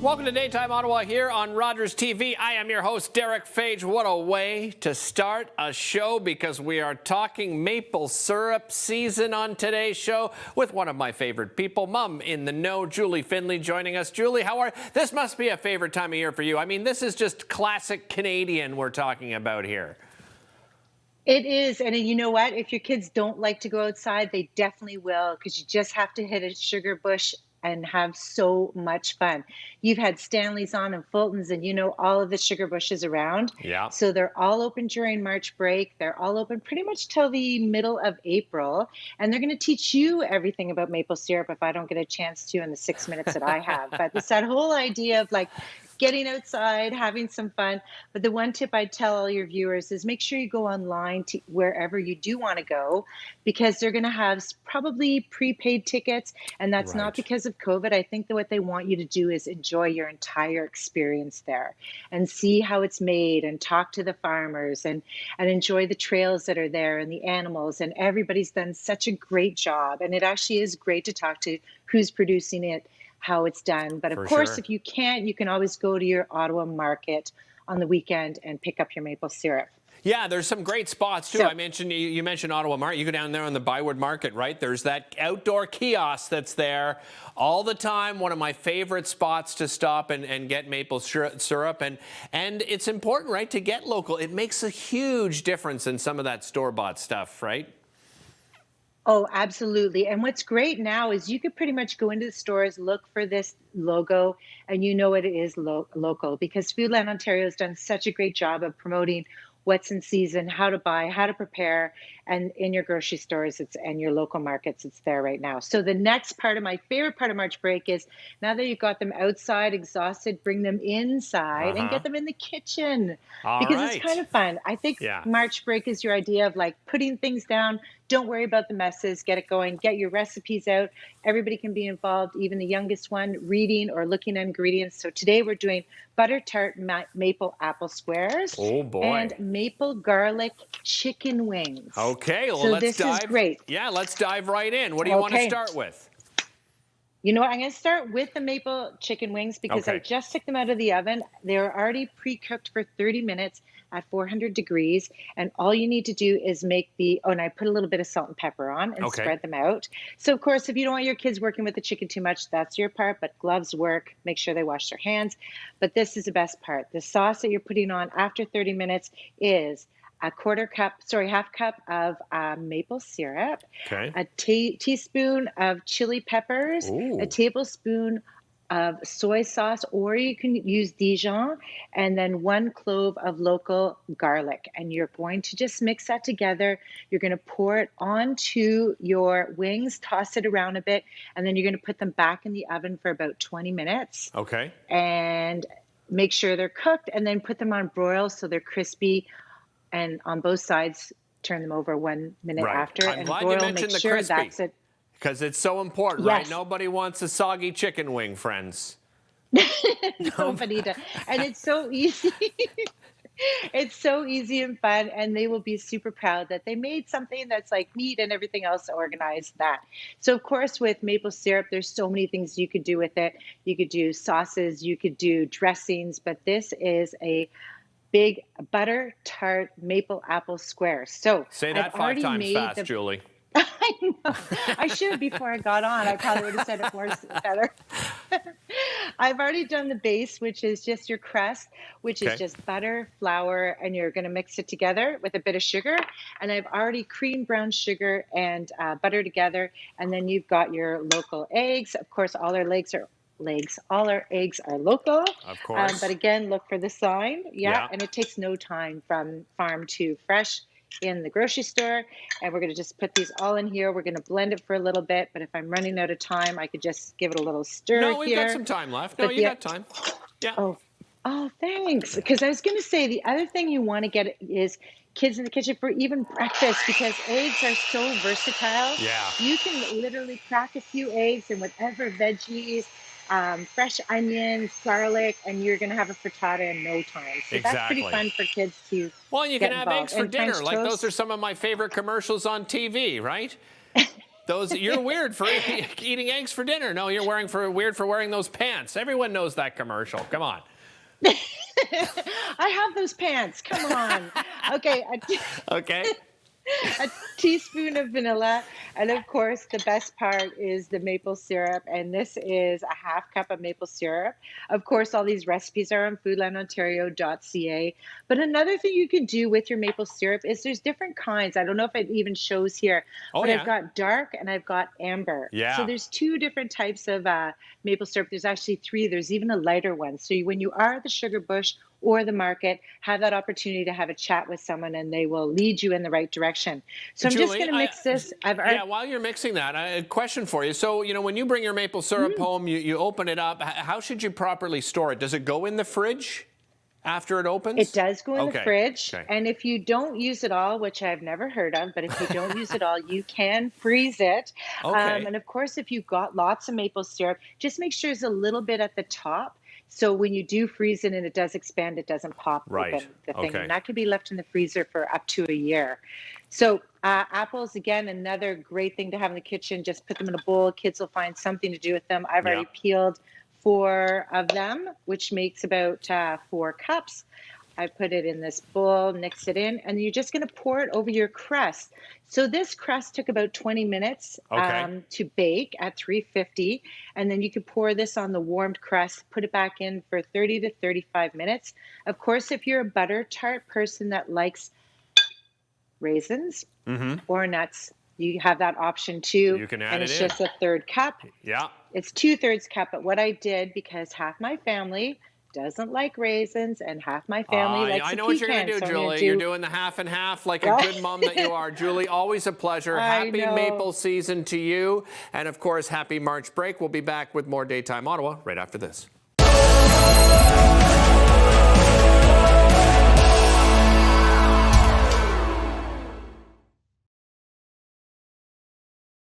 Welcome to Daytime Ottawa here on Rogers TV. I am your host, Derek Fage. What a way to start a show, because we are talking maple syrup season on today's show with one of my favorite people, Mom in the Know, Julie Findlay, joining us. Julie, how are you? This must be a favorite time of year for you. I mean, this is just classic Canadian we're talking about here. It is. And you know what? If your kids don't like to go outside, they definitely will, because you just have to hit a sugar bush and have so much fun. You've had Stanley's on and Fulton's, and you know all of the sugar bushes around. Yeah. So they're all open during March break. They're all open pretty much till the middle of April. And they're going to teach you everything about maple syrup if I don't get a chance to in the 6 minutes that I have. But it's that whole idea of like getting outside, having some fun. But the one tip I'd tell all your viewers is make sure you go online to wherever you do want to go, because they're going to have probably prepaid tickets. And that's not because of COVID. I think that what they want you to do is enjoy your entire experience there and see how it's made and talk to the farmers and enjoy the trails that are there and the animals. And everybody's done such a great job. And it actually is great to talk to who's producing it, how it's done. But of course, if you can't, you can always go to your Ottawa market on the weekend and pick up your maple syrup. Yeah, there's some great spots too. You mentioned Ottawa Market. You go down there on the Bywood Market, right? There's that outdoor kiosk that's there all the time. One of my favorite spots to stop and get maple syrup. And it's important, right, to get local. It makes a huge difference in some of that store-bought stuff, right? Oh, absolutely. And what's great now is you could pretty much go into the stores, look for this logo, and you know it is local, because Foodland Ontario has done such a great job of promoting what's in season, how to buy, how to prepare, and in your grocery stores and your local markets, it's there right now. So the next part of my favorite part of March break is, now that you've got them outside exhausted, bring them inside and get them in the kitchen, because it's kind of fun. I think March break is your idea of like putting things down. Don't worry about the messes, get it going, get your recipes out. Everybody can be involved, even the youngest one, reading or looking at ingredients. So today we're doing butter tart maple apple squares. Oh boy. And maple garlic chicken wings. Okay, well, so let's this is great. Yeah, let's dive right in. What do you want to start with? You know what? I'm going to start with the maple chicken wings, because I just took them out of the oven. They're already pre-cooked for 30 minutes at 400 degrees. And all you need to do is make and I put a little bit of salt and pepper on and spread them out. So, of course, if you don't want your kids working with the chicken too much, that's your part. But gloves work. Make sure they wash their hands. But this is the best part. The sauce that you're putting on after 30 minutes is a half cup of maple syrup, a teaspoon of chili peppers, a tablespoon of soy sauce, or you can use Dijon, and then 1 clove of local garlic. And you're going to just mix that together. You're going to pour it onto your wings, toss it around a bit, and then you're going to put them back in the oven for about 20 minutes. Okay. And make sure they're cooked, and then put them on broil so they're crispy. And on both sides, turn them over 1 minute after. I'm glad you mentioned the crispy, that's it. Because it's so important, right? Nobody wants a soggy chicken wing, friends. Nobody does. And it's so easy. It's so easy and fun, and they will be super proud that they made something that's like neat and everything else organized that. So, of course, with maple syrup, there's so many things you could do with it. You could do sauces, you could do dressings, but this is a big butter tart maple apple square. So say that 5 times fast, Julie. I know. I should before I got on. I probably would have said it more better. I've already done the base, which is just your crust, which is just butter, flour, and you're going to mix it together with a bit of sugar. And I've already creamed brown sugar and butter together. And then you've got your local eggs. Of course, all our eggs are local. Of course. But again, look for the sign. And it takes no time from farm to fresh in the grocery store. And we're going to just put these all in here. We're going to blend it for a little bit. But if I'm running out of time, I could just give it a little stir here. No, we've got some time left. No, you got time. Yeah. Oh, thanks. Because I was going to say the other thing you want to get is kids in the kitchen for even breakfast, because eggs are so versatile. Yeah. You can literally crack a few eggs and whatever veggies, fresh onions, garlic, and you're going to have a frittata in no time. So that's pretty fun for kids to Well, you can have eggs for dinner. French like toast. Those are some of my favorite commercials on TV, right? You're weird for eating eggs for dinner. No, you're weird for wearing those pants. Everyone knows that commercial. Come on. I have those pants. Come on. Okay. Okay. A teaspoon of vanilla, and of course the best part is the maple syrup, and this is a half cup of maple syrup. Of course, all these recipes are on foodlandontario.ca. But another thing you can do with your maple syrup is there's different kinds. I don't know if it even shows here, but I've got dark and I've got amber. Yeah. So there's two different types of maple syrup. There's actually three. There's even a lighter one. So when you are at the sugar bush or the market, have that opportunity to have a chat with someone and they will lead you in the right direction. So Julie, I'm just going to mix this. While you're mixing that, a question for you. So, when you bring your maple syrup home, you open it up. How should you properly store it? Does it go in the fridge after it opens? It does go in the fridge. Okay. And if you don't use it all, which I've never heard of, but if you don't use it all, you can freeze it. Okay. And of course, if you've got lots of maple syrup, just make sure there's a little bit at the top. So when you do freeze it and it does expand, it doesn't pop open the thing. Okay. And that can be left in the freezer for up to a year. So apples, again, another great thing to have in the kitchen. Just put them in a bowl. Kids will find something to do with them. I've already peeled 4 of them, which makes about 4 cups. I put it in this bowl, mix it in, and you're just going to pour it over your crust. So this crust took about 20 minutes to bake at 350, and then you could pour this on the warmed crust, put it back in for 30 to 35 minutes. Of course, if you're a butter tart person that likes raisins or nuts, you have that option too. You can add and it it's in. just a 1/3 cup. Yeah. It's 2/3 cup, but what I did, because half my family doesn't like raisins and half my family likes I know the what you're going to do, so Julie. You're doing the half and half like a good mom that you are. Julie, always a pleasure. Happy maple season to you. And, of course, happy March break. We'll be back with more Daytime Ottawa right after this.